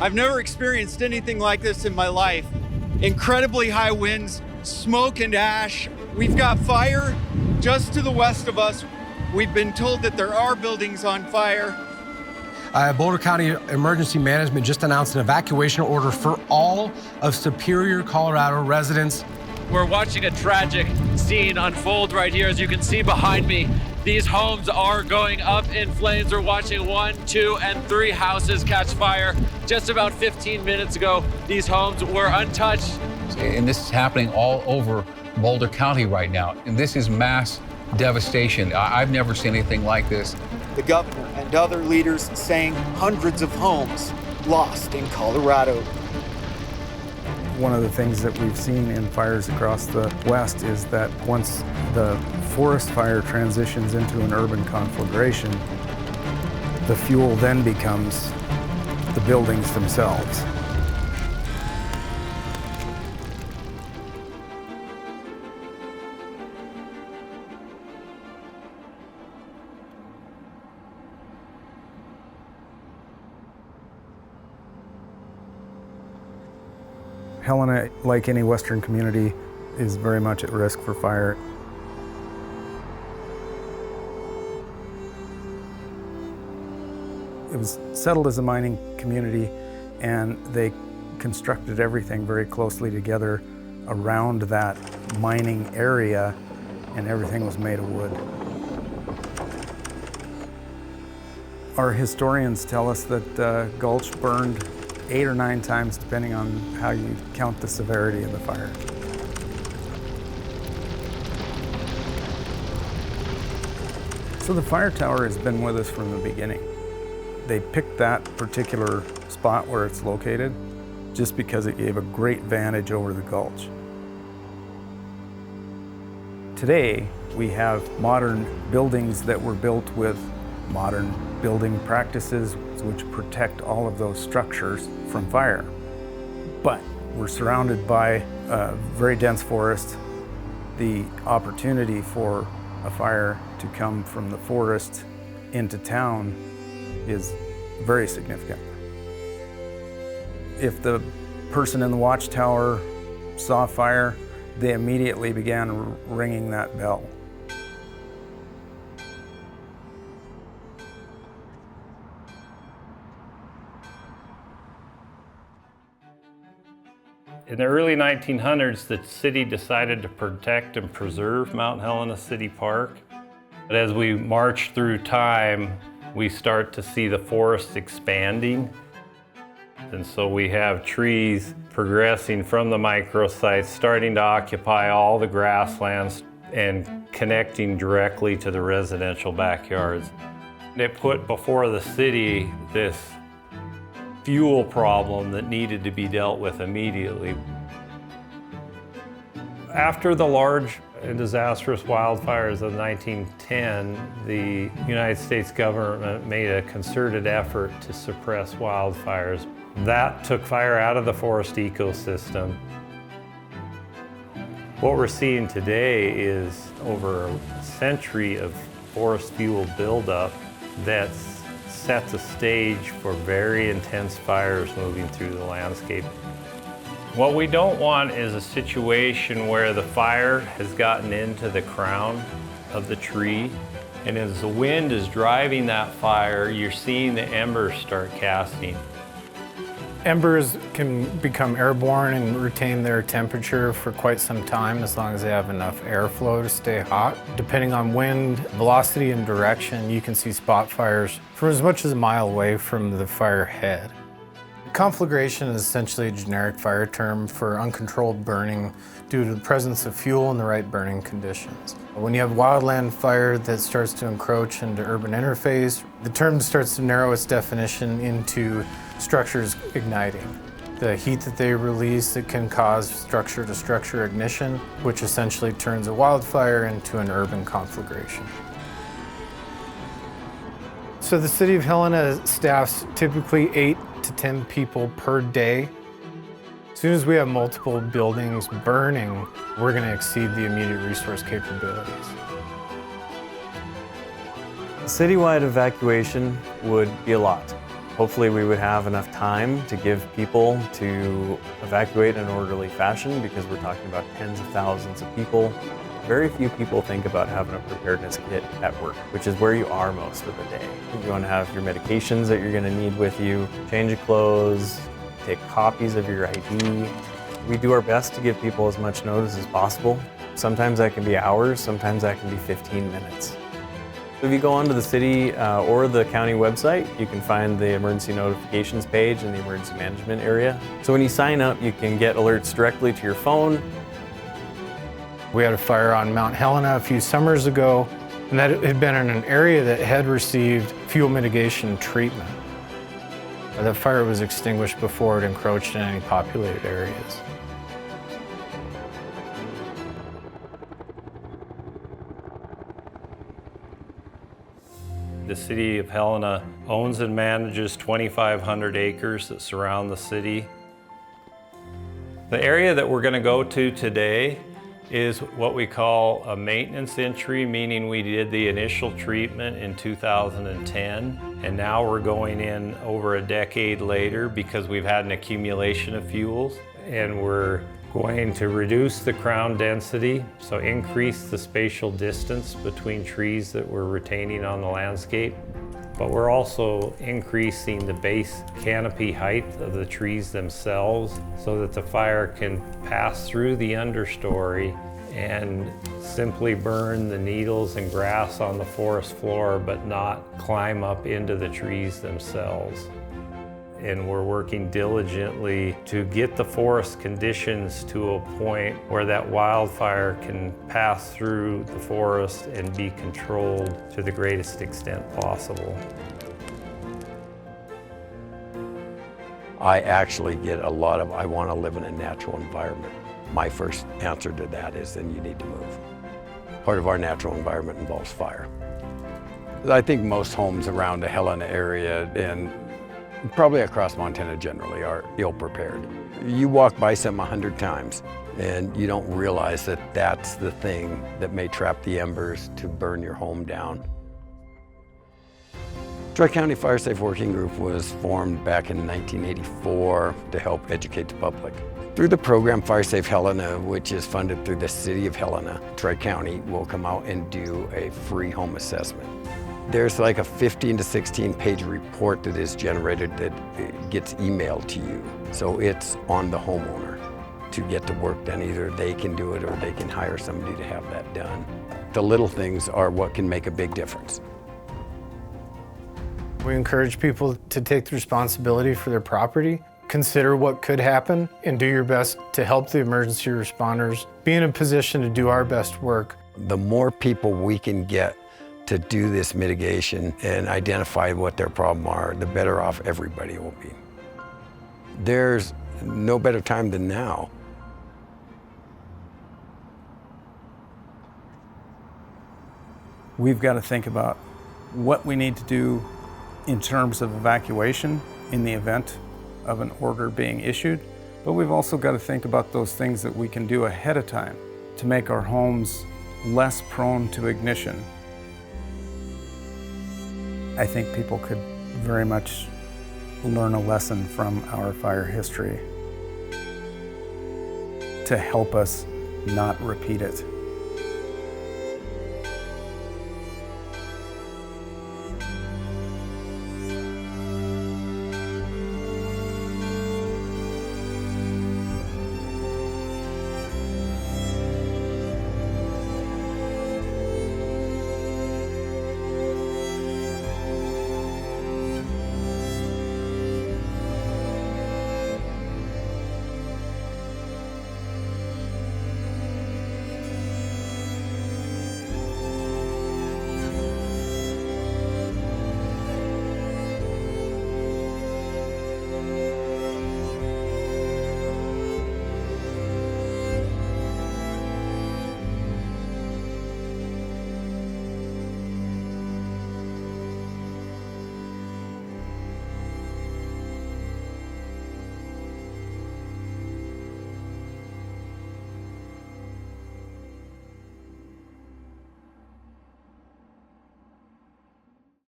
I've never experienced anything like this in my life. Incredibly high winds, smoke and ash. We've got fire just to the west of us. We've been told that there are buildings on fire. Boulder County Emergency Management just announced an evacuation order for all of Superior, Colorado residents. We're watching a tragic scene unfold right here. As you can see behind me, these homes are going up in flames. We're watching 1, 2, and 3 houses catch fire. Just about 15 minutes ago, these homes were untouched. And this is happening all over Boulder County right now. And this is mass devastation. I've never seen anything like this. The governor and other leaders saying hundreds of homes lost in Colorado. One of the things that we've seen in fires across the West is that once the forest fire transitions into an urban conflagration, the fuel then becomes the buildings themselves. Helena, like any Western community, is very much at risk for fire. It was settled as a mining community, and they constructed everything very closely together around that mining area, and everything was made of wood. Our historians tell us that Gulch burned 8 or 9 times, depending on how you count the severity of the fire. So the fire tower has been with us from the beginning. They picked that particular spot where it's located just because it gave a great vantage over the gulch. Today, we have modern buildings that were built with modern building practices which protect all of those structures from fire. But we're surrounded by a very dense forest. The opportunity for a fire to come from the forest into town is very significant. If the person in the watchtower saw fire, they immediately began ringing that bell. In the early 1900s, the city decided to protect and preserve Mount Helena City Park. But as we march through time, we start to see the forest expanding. And so we have trees progressing from the microsites, starting to occupy all the grasslands and connecting directly to the residential backyards. It put before the city this fuel problem that needed to be dealt with immediately. After the large and disastrous wildfires of 1910, the United States government made a concerted effort to suppress wildfires. That took fire out of the forest ecosystem. What we're seeing today is over a century of forest fuel buildup that's sets a stage for very intense fires moving through the landscape. What we don't want is a situation where the fire has gotten into the crown of the tree, and as the wind is driving that fire, you're seeing the embers start casting. Embers can become airborne and retain their temperature for quite some time as long as they have enough airflow to stay hot. Depending on wind, velocity, and direction, you can see spot fires from as much as a mile away from the fire head. Conflagration is essentially a generic fire term for uncontrolled burning due to the presence of fuel and the right burning conditions. When you have wildland fire that starts to encroach into urban interface, the term starts to narrow its definition into structures igniting. The heat that they release that can cause structure-to-structure ignition, which essentially turns a wildfire into an urban conflagration. So the City of Helena staffs typically 8 to 10 people per day. As soon as we have multiple buildings burning, we're going to exceed the immediate resource capabilities. Citywide evacuation would be a lot. Hopefully we would have enough time to give people to evacuate in an orderly fashion, because we're talking about tens of thousands of people. Very few people think about having a preparedness kit at work, which is where you are most of the day. You want to have your medications that you're going to need with you, change of clothes, take copies of your ID. We do our best to give people as much notice as possible. Sometimes that can be hours, sometimes that can be 15 minutes. If you go onto the city or the county website, you can find the emergency notifications page in the emergency management area. So when you sign up, you can get alerts directly to your phone. We had a fire on Mount Helena a few summers ago, and that had been in an area that had received fuel mitigation treatment. The fire was extinguished before it encroached in any populated areas. The City of Helena owns and manages 2,500 acres that surround the city. The area that we're going to go to today is what we call a maintenance entry, meaning we did the initial treatment in 2010, and now we're going in over a decade later because we've had an accumulation of fuels, and we're going to reduce the crown density, so increase the spatial distance between trees that we're retaining on the landscape. But we're also increasing the base canopy height of the trees themselves so that the fire can pass through the understory and simply burn the needles and grass on the forest floor, but not climb up into the trees themselves. And we're working diligently to get the forest conditions to a point where that wildfire can pass through the forest and be controlled to the greatest extent possible. I actually get a lot of, I want to live in a natural environment. My first answer to that is then you need to move. Part of our natural environment involves fire. I think most homes around the Helena area and probably across Montana generally are ill-prepared. You walk by some 100 times and you don't realize that that's the thing that may trap the embers to burn your home down. Tri-County FireSafe Working Group was formed back in 1984 to help educate the public. Through the program FireSafe Helena, which is funded through the City of Helena, Tri-County will come out and do a free home assessment. There's like a 15 to 16 page report that is generated that gets emailed to you. So it's on the homeowner to get the work done. Either they can do it or they can hire somebody to have that done. The little things are what can make a big difference. We encourage people to take the responsibility for their property, consider what could happen, and do your best to help the emergency responders be in a position to do our best work. The more people we can get to do this mitigation and identify what their problem are, the better off everybody will be. There's no better time than now. We've got to think about what we need to do in terms of evacuation in the event of an order being issued, but we've also got to think about those things that we can do ahead of time to make our homes less prone to ignition. I think people could very much learn a lesson from our fire history to help us not repeat it.